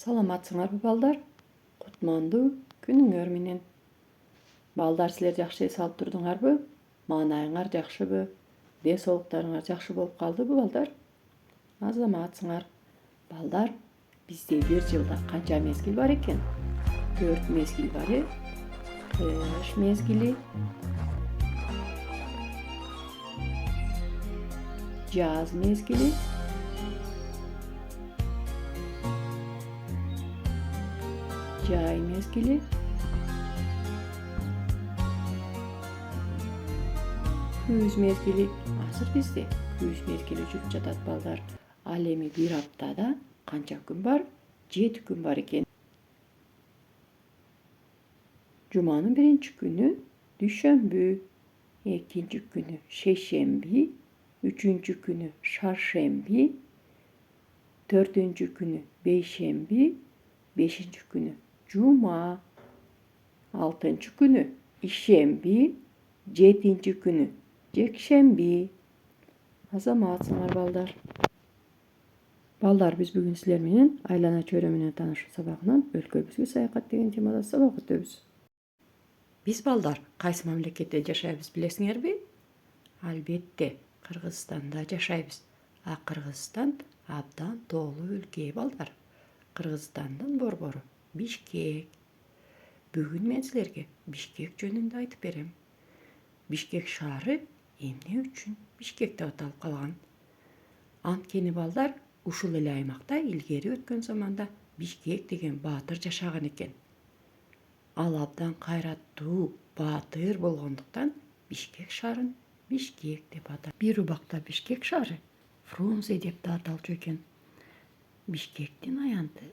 Саламатсыңарбы балдар? Кутмандуу күнүңөр менен. Балдар, силер жакшы эс алып турдуңарбы? Маанайыңар жакшыбы? Ден соолуктарыңар жакшы болуп калдыбы балдар? Азаматсыңар. Балдар, бизде бир жылда канча мезгил бар экен? 4 мезгил бар э? Кыш мезгили, жаз мезгили, жай мезгили, күз мезгили. Азыр бизде күз мезгили жүрүп жатат балдар. Ал эми бир аптада канча күн бар? 7 күн бар экен. Жуманын биринчи күнү дүйшөмбү, экинчи күнү шейшемби, үчүнчү күнү шаршемби, төртүнчү күнү бейшемби, бешинчи күнү жума, алтынчы күнү ишемби, жетинчи күнү жекшемби. Азаматсыңар балдар. Балдар, биз бүгүн силер менен айлана чөйрө менен таанышуу сабагынан өлкөбүзгө саякат деген темада сабак өтөбүз. Биз балдар кайсы мамлекетте жашайбыз билесиңерби? Албетте, Кыргызстанда жашайбыз. А Кыргызстан абдан тоолуу өлкө балдар. Кыргызстандын борбору Бишкек. Бүгүн мен силерге Бишкек жөнүндө айтып берем. Бишкек шаары эмне үчүн Бишкек деп аталып калган? Анткени балдар, ушул эле аймакта илгери өткөн заманда Бишкек деген баатыр жашаган экен. Ал абдан кайраттуу баатыр болгондуктан Бишкек шаарын Бишкек деп аталат. Бир убакта Бишкек шаары Фрунзе деп да аталчу экен. Бишкектин аянты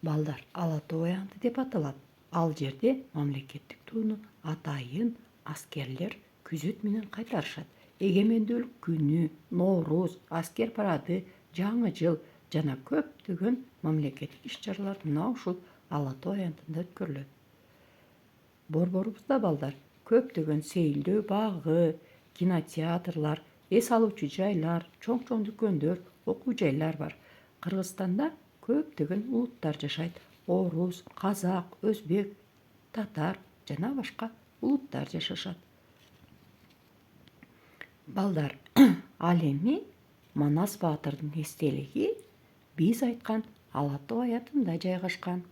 балдар Ала тоо аянты деп аталат. Ал жерде мамлекеттик тууну атайын аскерлер күзөт менен кайтарышат. Эгемендүүлүк күнү, Норуз, аскер парады, жаңы жыл жана көптөгөн мамлекеттик иш-чаралар мына ушул Ала тоо аянтында өткөрүлөт. Борборубузда балдар көптөгөн сейилдөө багы, кинотеатрлар, эс алуучу жайлар, чоң дүкөндөр, окуу жайлар бар. Кыргызстанда көптөгөн улуттар жашайт. Орус, казак, өзбек, татар жана башка улуттар жашашат. Балдар, ал эми Манас баатырдын эстелиги биз айткан Ала тоо аянтында жайгашкан.